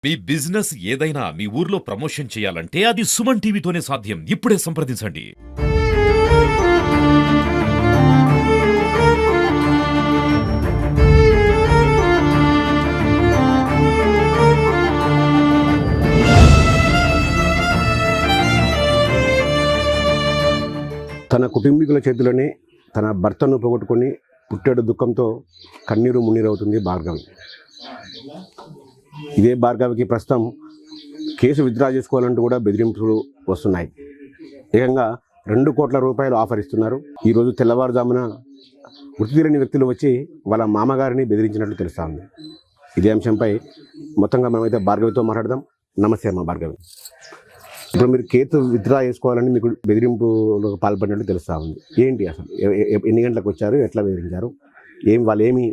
మీ business ఏదైనా మీ ఊర్లో promotion చేయాలంటే అది సుమన్ టీవీతోనే సాధ్యం. ఇప్పుడే సంప్రదించండి. తన కుటుంబీకుల చేతిలోనే తన భర్తను పోగొట్టుకొని పుట్టెడు దుఃఖంతో కన్నీరు మున్నీరవుతుంది భార్గవి. ఇదే భార్గవికి ప్రస్తుతం కేసు విత్డ్రా చేసుకోవాలంటూ కూడా బెదిరింపులు వస్తున్నాయి. ఏకంగా 2 కోట్ల రూపాయలు ఆఫర్ ఇస్తున్నారు. ఈరోజు తెల్లవారుజామున వృత్తి తెలియని వ్యక్తులు వచ్చి వాళ్ళ మామగారిని బెదిరించినట్లు తెలుస్తా ఉంది. ఇదే అంశంపై మొత్తంగా మనమైతే భార్గవితో మాట్లాడదాం. నమస్తే అమ్మ భార్గవి. ఇప్పుడు మీరు కేసు విత్డ్రా చేసుకోవాలని మీకు బెదిరింపులకు పాల్పడినట్టు తెలుస్తా ఉంది. ఏంటి అసలు ఎన్ని గంటలకు వచ్చారు, ఎట్లా బెదిరించారు, వాళ్ళు ఏమి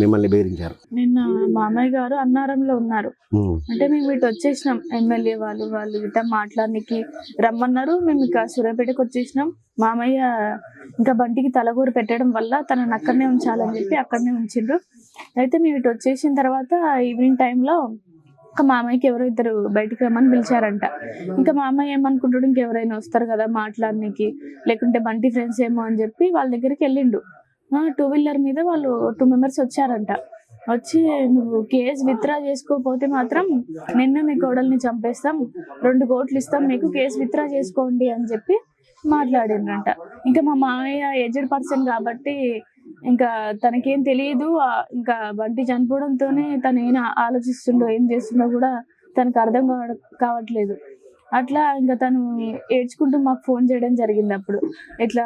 మిమ్మల్ని బెదిరించారు? నిన్న మామయ్య గారు అన్నారంలో ఉన్నారు. అంటే మేము ఇటు వచ్చేసినాం, ఎమ్మెల్యే వాళ్ళు ఇట మాట్లాడడానికి రమ్మన్నారు. మేము ఇక సూర్యాపేటకు వచ్చేసినాం. మామయ్య ఇంకా బంటికి తలగూరు పెట్టడం వల్ల తనని అక్కడనే ఉంచాలని చెప్పి అక్కడనే ఉంచిండ్రు. అయితే మేము ఇటు వచ్చేసిన తర్వాత ఈవినింగ్ టైంలో ఇంకా మామయ్యకి ఎవరో ఇద్దరు బయటికి రమ్మని పిలిచారంట. ఇంకా మామయ్య ఏమనుకుంటాడు, ఇంకెవరైనా వస్తారు కదా మాట్లాడడానికి, లేకుంటే బంటి ఫ్రెండ్స్ ఏమో అని చెప్పి వాళ్ళ దగ్గరికి వెళ్ళిండు. 2 వీలర్ మీద వాళ్ళు 2 మెంబర్స్ వచ్చారంట. వచ్చి నువ్వు కేసు విత్డ్రా చేసుకోకపోతే మాత్రం నిన్న మీ కోడల్ని చంపేస్తాం, 2 కోట్లు ఇస్తాం మీకు, కేసు విత్డ్రా చేసుకోండి అని చెప్పి మాట్లాడిండ్రంట. ఇంకా మా మామయ్య ఏజ్డ్ పర్సన్ కాబట్టి ఇంకా తనకేం తెలియదు. ఇంకా బంటి చనిపోవడంతోనే తను ఏం ఆలోచిస్తుండో ఏం చేస్తుండో కూడా తనకు అర్థం కావట్లేదు. అట్లా ఇంకా తను ఏడ్చుకుంటూ మాకు ఫోన్ చేయడం జరిగింది. అప్పుడు ఇట్లా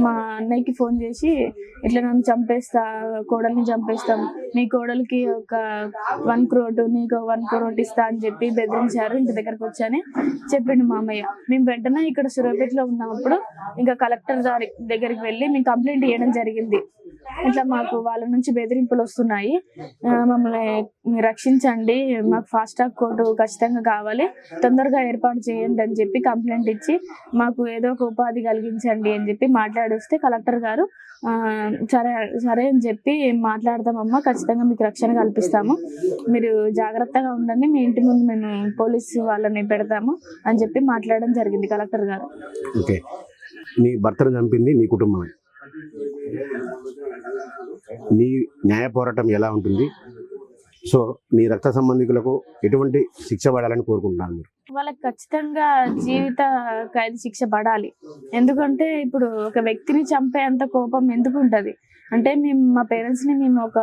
మా అన్నయ్యకి ఫోన్ చేసి ఇట్లా నన్ను చంపేస్తా, కోడల్ని చంపేస్తాం, నీ కోడలికి ఒక 1 crore, నీకు 1 crore ఇస్తా అని చెప్పి బెదిరించారు. ఇంటి దగ్గరకు వచ్చాని చెప్పిండు మామయ్య. మేము వెంటనే ఇక్కడ సూర్యాపేటలో ఉన్నప్పుడు ఇంకా కలెక్టర్ గారి దగ్గరికి వెళ్ళి మేము కంప్లైంట్ ఇవ్వడం జరిగింది. ఇట్లా మాకు వాళ్ళ నుంచి బెదిరింపులు వస్తున్నాయి, మమ్మల్ని రక్షించండి, మాకు ఫాస్ట్ ట్రాక్ కోర్టు ఖచ్చితంగా కావాలి, తొందరగా ఏర్పాటు చేయండి అని చెప్పి కంప్లైంట్ ఇచ్చి మాకు ఏదో ఒక ఉపాధి కలిగించండి అని చెప్పి మాట్లాడొస్తే కలెక్టర్ గారు సరే అని చెప్పి మాట్లాడతామమ్మా, ఖచ్చితంగా మీకు రక్షణ కల్పిస్తాము, మీరు జాగ్రత్తగా ఉండండి, మీ ఇంటి ముందు మేము పోలీసు వాళ్ళని పెడతాము అని చెప్పి మాట్లాడడం జరిగింది కలెక్టర్ గారు. ఓకే, నీ భర్తను చంపింది నీ కుటుంబమే. నీ న్యాయ పోరాటం ఎలా ఉంటుంది? సో నీ రక్త సంబంధికులకు ఎటువంటి శిక్ష పడాలని కోరుకుంటున్నాను మీరు? వాళ్ళకి ఖచ్చితంగా జీవిత ఖైదు శిక్ష పడాలి. ఎందుకంటే ఇప్పుడు ఒక వ్యక్తిని చంపేంత కోపం ఎందుకు ఉంటుంది అంటే, మేము మా పేరెంట్స్ని మేము ఒక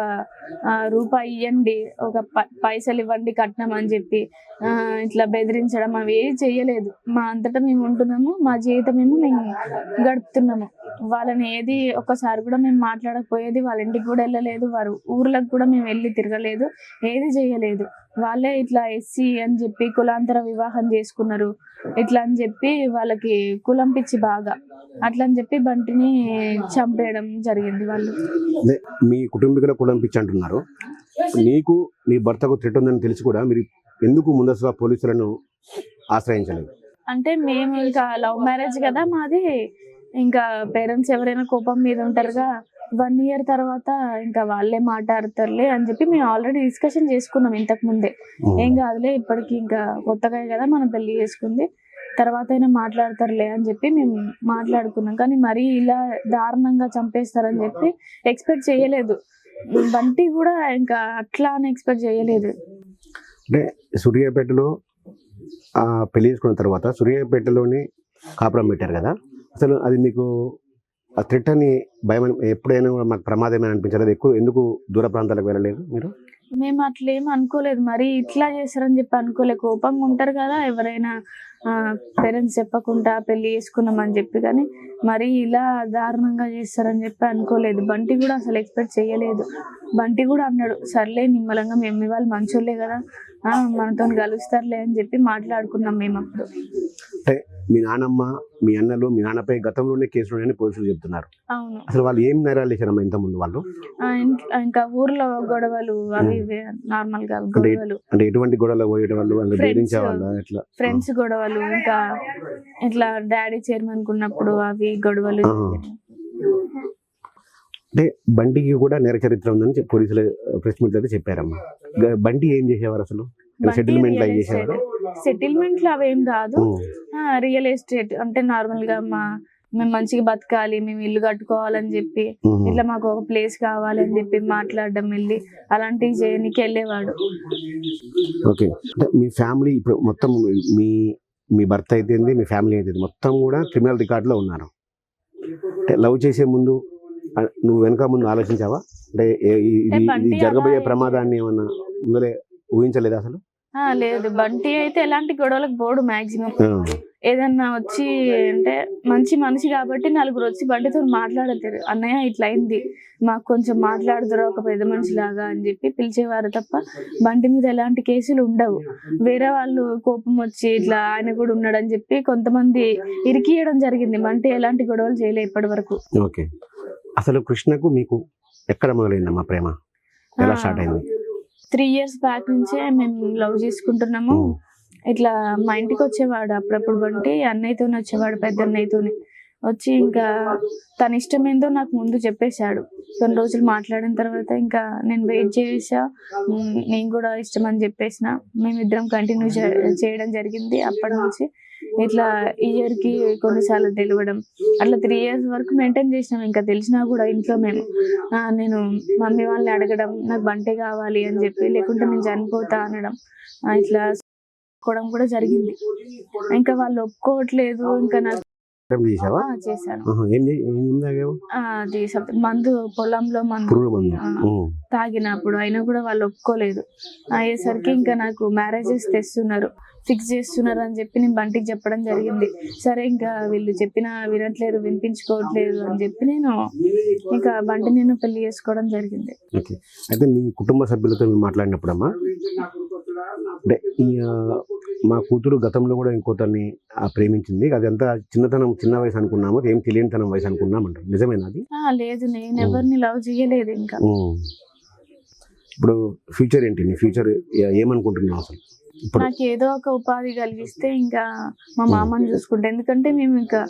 రూపాయి ఇవ్వండి, ఒక పైసలు ఇవ్వండి కట్నం అని చెప్పి ఇట్లా బెదిరించడం అవి ఏది చెయ్యలేదు. మా అంతటా మేము ఉంటున్నాము, మా జీవితం మేము గడుపుతున్నాము. వాళ్ళని ఏది ఒక్కసారి కూడా మేము మాట్లాడకపోయేది, వాళ్ళ ఇంటికి కూడా వెళ్ళలేదు, వారు ఊర్లకు కూడా మేము వెళ్ళి తిరగలేదు, ఏది చేయలేదు. వాళ్ళే ఇట్లా ఎస్సీ అని చెప్పి కులాంతర వివాహం చేసుకున్నారు, ఇట్లా అని చెప్పి వాళ్ళకి కులం పిచ్చి బాగా, అట్లా అని చెప్పి బంటిని చంపేయడం జరిగింది. వాళ్ళు మీ కుటుంబీకుల కులం పిచ్చి అంటున్నారు. నీకు నీ భర్తకు థ్రెట్ ఉందని తెలిసి కూడా మీరు ఎందుకు ముందస్తుగా పోలీసులను ఆశ్రయించలేదు? అంటే మేము ఇంకా లవ్ మ్యారేజ్ కదా మాది, ఇంకా పేరెంట్స్ ఎవరైనా కోపం మీద ఉంటారుగా, 1 year తర్వాత ఇంకా వాళ్ళే మాట్లాడతారులే అని చెప్పి మేము ఆల్రెడీ డిస్కషన్ చేసుకున్నాం ఇంతకు ముందే. ఏం కాదులే, ఇప్పటికి ఇంకా కొత్తగా కదా మనం పెళ్లి చేసుకుంది, తర్వాత అయినా మాట్లాడతారులే అని చెప్పి మేము మాట్లాడుకున్నాం. కానీ మరీ ఇలా దారుణంగా చంపేస్తారని చెప్పి ఎక్స్పెక్ట్ చేయలేదు. బంటి కూడా ఇంకా అట్లా అని ఎక్స్పెక్ట్ చేయలేదు. అంటే సూర్యాపేటలో పెళ్లి చేసుకున్న తర్వాత సూర్యాపేటలోనే కాపురం పెట్టారు కదా, అసలు అది మీకు ఆ థ్రెట్ అని భయం ఎప్పుడైనా మాకు ప్రమాదమే అనిపించలేదు? ఎందుకు దూర ప్రాంతాలకు వెళ్ళలేదు మీరు? మేము అట్లా ఏం అనుకోలేదు, మరి ఇట్లా చేస్తారని చెప్పి అనుకోలేదు. కోపంగా ఉంటారు కదా ఎవరైనా, పేరెంట్స్ చెప్పకుండా పెళ్లి చేసుకున్నామని చెప్పి, కానీ మరి ఇలా దారుణంగా చేస్తారని చెప్పి అనుకోలేదు. బంటి కూడా అసలు ఎక్స్పెక్ట్ చేయలేదు. బంటి కూడా అన్నాడు, సర్లే నిమ్మలంగా మేము వాళ్ళు మంచోళ్ళే కదా, మనతో కలుస్తారులే అని చెప్పి మాట్లాడుకున్నాం మేము అప్పుడు. అంటే మీ నాన్నమ్మ, మీ అన్నలు, మీ నాన్నపై గతంలోనే కేసులు ఉన్నాయని పోలీసులు చెప్తున్నారు. అవును. అసలు వాళ్ళు ఏం నేరాలు చేశారమ్మా ఇంత ముందు? వాళ్ళు ఇంకా ఊర్లో గొడవలు అవి నార్మల్ గా గొడవలు. అంటే ఎటువంటి గొడవలు పోయేట వాళ్ళు? ఫ్రెండ్స్ గొడవలు, ఇంకా ఇట్లా డాడీ చైర్మన్ కున్నప్పుడు అవి గొడవలు. అంటే బంటికి కూడా నేర చరిత్ర ఉందని పోలీసులు ప్రెస్ మీట్ అయితే చెప్పారమ్మా. బంటి ఏం చేసేవారు అసలు? సెటిల్మెంట్ అవి చేసేవారు? సెటిల్మెంట్లు అవేం కాదు, రియల్ ఎస్టేట్ అంటే నార్మల్ గా మేము మంచిగా బతకాలి, మేము ఇల్లు కట్టుకోవాలని చెప్పి ఇట్లా మాకు ఒక ప్లేస్ కావాలి అని చెప్పి మాట్లాడడం, వెళ్ళి అలాంటివి చేయడానికి వెళ్ళేవాడు. ఓకే, అంటే మీ ఫ్యామిలీ ఇప్పుడు మొత్తం మీ భర్త అయితే మీ ఫ్యామిలీ అయితే మొత్తం కూడా క్రిమినల్ రికార్డులో ఉన్నారు. అంటే లవ్ చేసే ముందు నువ్వు వెనక ముందు ఆలోచించావా? అంటే ఇది జరగబోయే ప్రమాదాన్ని ఏమన్నా ముందరే ఊహించలేదా అసలు? లేదు, బంటి అయితే ఎలాంటి గొడవలకు పోడు. మాక్సిమం ఏదన్నా వచ్చి అంటే మంచి మనిషి కాబట్టి నలుగురు వచ్చి బంటితో మాట్లాడతారు, అన్నయ్య ఇట్లా అయింది మాకు కొంచెం మాట్లాడుతారు ఒక పెద్ద మనిషి లాగా అని చెప్పి పిలిచేవారు తప్ప బంటి మీద ఎలాంటి కేసులు ఉండవు. వేరే వాళ్ళు కోపం వచ్చి ఇట్లా ఆయన కూడా ఉన్నాడని చెప్పి కొంతమంది ఇరికియడం జరిగింది. బంటి ఎలాంటి గొడవలు చేయలే ఇప్పటి వరకు. ఓకే, అసలు కృష్ణకు మీకు ఎక్కడ మొదలైందమ్మా ప్రేమ? ఎలా స్టార్ట్ అయింది? 3 years బ్యాక్ నుంచే మేము లవ్ చేసుకుంటున్నాము. ఇట్లా మా ఇంటికి వచ్చేవాడు అప్పుడప్పుడు బంటి, అన్నయ్యతోనే వచ్చేవాడు, పెద్ద అన్నయ్యతోనే వచ్చి ఇంకా తన ఇష్టం ఏందో నాకు ముందు చెప్పేశాడు. కొన్ని రోజులు మాట్లాడిన తర్వాత ఇంకా నేను వెయిట్ చేసా, నేను కూడా ఇష్టం అని చెప్పేసిన. మేమిద్దరం కంటిన్యూ చేయడం జరిగింది. అప్పటి నుంచి ఇట్లా ఇయర్కి కొన్నిసార్లు తెలియడం, అట్లా 3 years వరకు మెయింటైన్ చేసినాం. ఇంకా తెలిసినా కూడా ఇంట్లో నేను మమ్మీ వాళ్ళని అడగడం నాకు బంటే కావాలి అని చెప్పి, లేకుంటే నేను చనిపోతా అనడం, ఇట్లా ఒప్పుకోవడం కూడా జరిగింది. ఇంకా వాళ్ళు ఒప్పుకోవట్లేదు. ఇంకా నాకు చేశాను అది మందు, పొలంలో మందు తాగినప్పుడు, అయినా కూడా వాళ్ళు ఒప్పుకోలేదు. అయ్యేసరికి ఇంకా నాకు మ్యారేజెస్ తెస్తున్నారు, ఫిక్స్ చేస్తున్నారు అని చెప్పి నేను బంటికి చెప్పడం జరిగింది. సరే ఇంకా వీళ్ళు చెప్పినా వినట్లేదు, వినిపించుకోవట్లేదు అని చెప్పి నేను ఇంకా బంటి నేను పెళ్లి చేసుకోవడం జరిగింది. అయితే మీ కుటుంబ సభ్యులతో మాట్లాడినప్పుడమ్మా, అంటే మా కూతురు గతంలో కూడా ఇంకోతన్ని ప్రేమించింది, అది అంతా చిన్న వయసు అనుకున్నాము, ఏం తెలియనితనం వయసు అనుకున్నాం అంటారు, నిజమేనా అది? లేదు, నేను ఎవరిని లవ్ చేయలేదు. ఇంకా ఇప్పుడు ఫ్యూచర్ ఏంటి? నీ ఫ్యూచర్ ఏమనుకుంటున్నావు అసలు? నాకు ఏదో ఒక ఉపాధి కలిగిస్తే ఇంకా మా మామని చూసుకుంటే, ఎందుకంటే మేము ఇంకా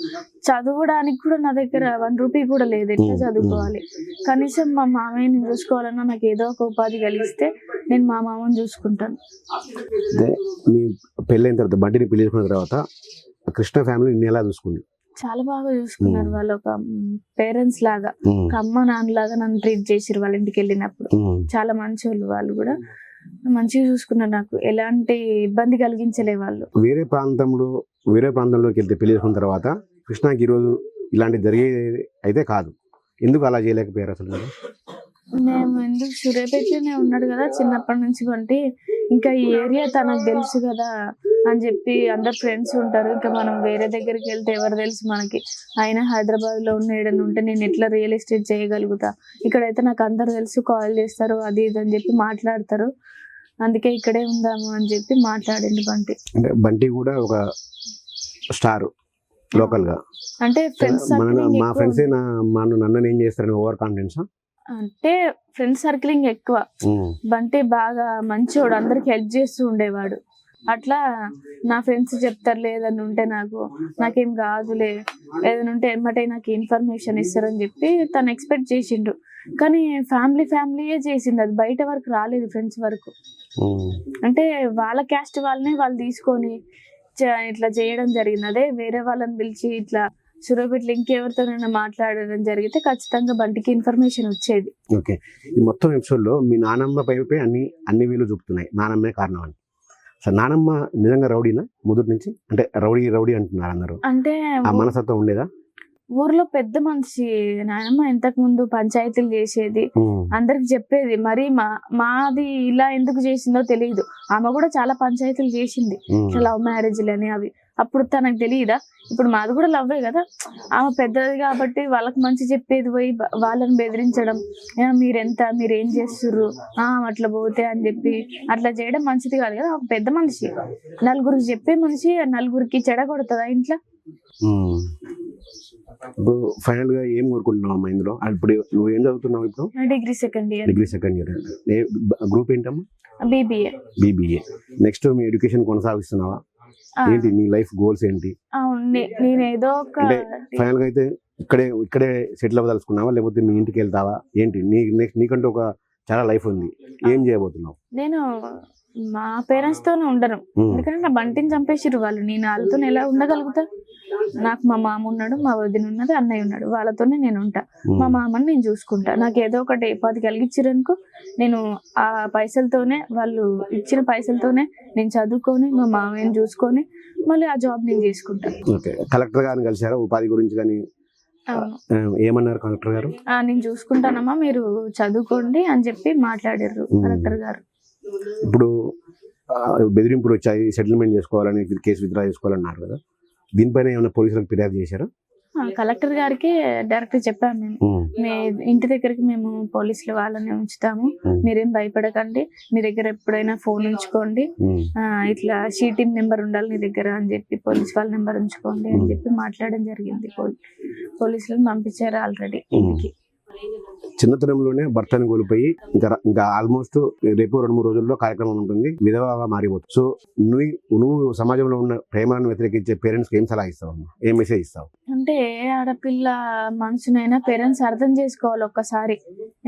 చదవడానికి కూడా నా దగ్గర 1 రూపీ కూడా లేదు, ఎట్లా చదువుకోవాలి? కనీసం మా మామయ్యని చూసుకోవాలన్నా నాకు ఏదో ఒక ఉపాధి కలిగిస్తే నేను మా మామని చూసుకుంటాను. మీ పెళ్ళైన తర్వాత, బంటిని పెళ్లి చేసుకున్న తర్వాత కృష్ణ ఫ్యామిలీ నిన్ను ఎలా చూసుకుంది? చాలా బాగా చూసుకున్నారు. వాళ్ళు ఒక పేరెంట్స్ లాగా, ఒక అమ్మ నాన్న లాగా నన్ను ట్రీట్ చేసిరు. వాళ్ళ ఇంటికి వెళ్ళినప్పుడు చాలా మంచి వాళ్ళు, వాళ్ళు కూడా మంచిగా చూసుకున్నారు. నాకు ఎలాంటి ఇబ్బంది కలిగించలే వాళ్ళు. వేరే ప్రాంతంలోకి వెళ్తే పెళ్లి చేసుకున్న తర్వాత కృష్ణకి ఈరోజు ఇలాంటి జరిగేది అయితే కాదు, ఎందుకు అలా చేయలేకపోయారు అసలు? మేము ఎందుకు, సూర్యాపేటలోనే ఉన్నాడు కదా చిన్నప్పటి నుంచి బంటి, ఇంకా ఈ ఏరియా తనకు తెలుసు కదా అని చెప్పి అందరు ఫ్రెండ్స్ ఉంటారు. ఇంకా మనం వేరే దగ్గరికి వెళ్తే ఎవరు తెలుసు మనకి? అయినా హైదరాబాద్ లో ఉన్న ఉంటే నేను ఎట్లా రియల్ ఎస్టేట్ చేయగలుగుతా? ఇక్కడైతే నాకు అందరు తెలుసు, కాల్ చేస్తారు, అది ఇది అని చెప్పి మాట్లాడతారు. అందుకే ఇక్కడే ఉందాము అని చెప్పి మాట్లాడింది బంటి. అంటే బంటి కూడా ఒక స్టార్ లోకల్ గా, అంటే మా ఫ్రెండ్స్ నన్ను ఏం చేస్తారని ఓవర్ కాన్ఫిడెన్స్, అంటే ఫ్రెండ్ సర్కిలింగ్ ఎక్కువ. బంటి బాగా మంచోడు, అందరికి హెల్ప్ చేస్తూ ఉండేవాడు. అట్లా నా ఫ్రెండ్స్ చెప్తారు, లేదని ఉంటే నాకేం కాదులే, ఏదైనా ఉంటే ఎమ్మటే నాకు ఇన్ఫర్మేషన్ ఇస్తారని చెప్పి తను ఎక్స్పెక్ట్ చేసిండు. కానీ ఫ్యామిలీయే చేసింది, అది బయట వరకు రాలేదు, ఫ్రెండ్స్ వరకు. అంటే వాళ్ళ క్యాస్ట్ వాళ్ళని వాళ్ళు తీసుకొని ఇట్లా చేయడం జరిగింది. అదే వేరే వాళ్ళని పిలిచి ఇట్లా సూర్యాపేటలో ఇంకెవరితోనైనా మాట్లాడడం జరిగితే ఖచ్చితంగా బంటికి ఇన్ఫర్మేషన్ వచ్చేది. ఓకే, ఈ మొత్తం ఎపిసోడ్ లో మీ నానమ్మ పై అన్ని వీలు చూపుతున్నాయి, నానమ్మే కారణం అని. అసలు నానమ్మ నిజంగా రౌడీనా మొదటి నుంచి? అంటే రౌడీ అంటున్నారు అందరూ, అంటే ఆ మనసత్వం ఉండేదా? ఊర్లో పెద్ద మనిషి నాయనమ్మ, ఇంతకు ముందు పంచాయతీలు చేసేది, అందరికి చెప్పేది. మరి మాది ఇలా ఎందుకు చేసిందో తెలియదు. ఆమె కూడా చాలా పంచాయతీలు చేసింది, లవ్ మ్యారేజ్లని అవి. అప్పుడు తనకు తెలియదా? ఇప్పుడు మాది కూడా లవ్వే కదా. ఆమె పెద్దది కాబట్టి వాళ్ళకి మంచి చెప్పేది పోయి వాళ్ళని బెదిరించడం, మీరేం చేస్తుర్రు అట్లా పోతే అని చెప్పి అట్లా చేయడం మంచిది కాదు కదా. ఒక పెద్ద మనిషి, నలుగురికి చెప్పే మనిషి నలుగురికి చెడగొడుతుందా ఇంట్లో? ఇప్పుడు ఫైనల్ గా ఏం కోరుకుంటున్నావు అమ్మా ఇందులో? ఇప్పుడు నువ్వు ఏం చదువుతున్నావు? ఇప్పుడు డిగ్రీ సెకండ్ ఇయర్. గ్రూప్ ఏంటమ్మా? BBA. నెక్స్ట్ మీ ఎడ్యుకేషన్ కొనసాగిస్తున్నావా? ఏంటి నీ లైఫ్ గోల్స్ ఏంటి? నేను ఏదో ఒక ఫైనల్ గా అయితే ఇక్కడే సెటిల్ అవ్వదలుచుకున్నావా, లేకపోతే మీ ఇంటికి వెళ్తావా ఏంటి? నీకంటూ ఒక చాలా లైఫ్ ఉంది, ఏం చేయబోతున్నావు? నేను మా పేరెంట్స్ తోనే ఉండను, ఎందుకంటే నా బంటిని చంపేసిర్రు వాళ్ళు. నేను వాళ్ళతో ఎలా ఉండగలుగుతా? నాకు మా మామ ఉన్నాడు, మా వదిన ఉన్నది, అన్నయ్య ఉన్నాడు, వాళ్ళతోనే నేను ఉంటా. మా మామని నేను చూసుకుంటా. నాకు ఏదో ఒకటి 10 కలిగించారనుకో, నేను ఆ పైసలతోనే, వాళ్ళు ఇచ్చిన పైసలతోనే నేను చదువుకొని మా మామయ్యని చూసుకొని మళ్ళీ ఆ జాబ్ నేను చేసుకుంటా. ఓకే, కలెక్టర్ గారిని కలిసారా ఉపాధి గురించి కానీ? అవును. ఏమన్నారు కలెక్టర్ గారు? నేను చూసుకుంటానమ్మా, మీరు చదువుకోండి అని చెప్పి మాట్లాడారు కలెక్టర్ గారు. ఇప్పుడు బెదిరింపులు వచ్చాయి, సెటిల్మెంట్ చేసుకోవాలని, కేసు విత్డ్రా చేసుకోవాలన్నారు కదా, దీనిపైన ఏమైనా పోలీసులకు ఫిర్యాదు చేశారా? కలెక్టర్ గారికి డైరెక్ట్ చెప్పాము మేము, మీ ఇంటి దగ్గరికి మేము పోలీసులు వాళ్ళని ఉంచుతాము, మీరేం భయపడకండి, మీ దగ్గర ఎప్పుడైనా ఫోన్ ఉంచుకోండి, ఇట్లా షీటింగ్ నెంబర్ ఉండాలి నీ దగ్గర అని చెప్పి, పోలీస్ వాళ్ళ నెంబర్ ఉంచుకోండి అని చెప్పి మాట్లాడడం జరిగింది. పోలీసులను పంపించారు ఆల్రెడీ ఇంటికి. చిన్నతనంలోనే భర్తను కోల్పోయి ఇంకా ఆల్మోస్ట్ రేపు 2-3 రోజుల్లో కార్యక్రమం ఉంటుంది, విధవగా మారిపోతుంది. సో నువ్వు సమాజంలో ఉన్న ప్రేమలను వ్యతిరేకించే పేరెంట్స్ కి ఏం సలహా ఇస్తావు, ఏం మెసేజ్ ఇస్తావు? అంటే ఆడపిల్ల మనసునైనా పేరెంట్స్ అర్థం చేసుకోవాలి ఒక్కసారి,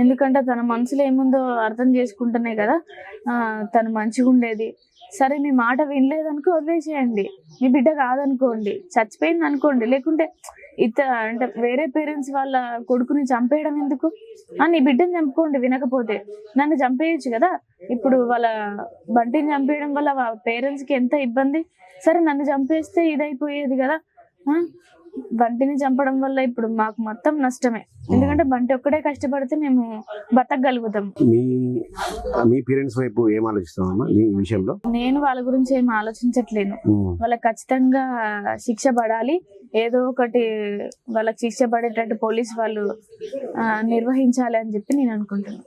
ఎందుకంటే తన మనసులో ఏముందో అర్థం చేసుకుంటేనే కదా తను మంచిగా ఉండేది. సరే మీ మాట వినలేదనుకో వదిలేసేయండి, మీ బిడ్డ కాదనుకోండి, చచ్చిపోయింది అనుకోండి, లేకుంటే అంటే వేరే పేరెంట్స్ వాళ్ళ కొడుకుని చంపేయడం ఎందుకు? నీ బిడ్డని చంపుకోండి, వినకపోతే నన్ను చంపేయచ్చు కదా. ఇప్పుడు వాళ్ళ బంటిని చంపేయడం వల్ల పేరెంట్స్కి ఎంత ఇబ్బంది. సరే నన్ను చంపేస్తే ఇదైపోయేది కదా. బంటిని చంపడం వల్ల ఇప్పుడు మాకు మొత్తం నష్టమే, ఎందుకంటే బంటి ఒక్కడే కష్టపడితే మేము బతకగలుగుతాం. మీ పేరెంట్స్ వైపు ఏం ఆలోచిస్తామమ్మా ఈ విషయంలో? నేను వాళ్ళ గురించి ఏం ఆలోచించట్లేను, వాళ్ళకి ఖచ్చితంగా శిక్ష పడాలి, ఏదో ఒకటి వాళ్ళకి శిక్ష పడేటట్టు పోలీస్ వాళ్ళు నిర్వహించాలి అని చెప్పి నేను అనుకుంటున్నాను.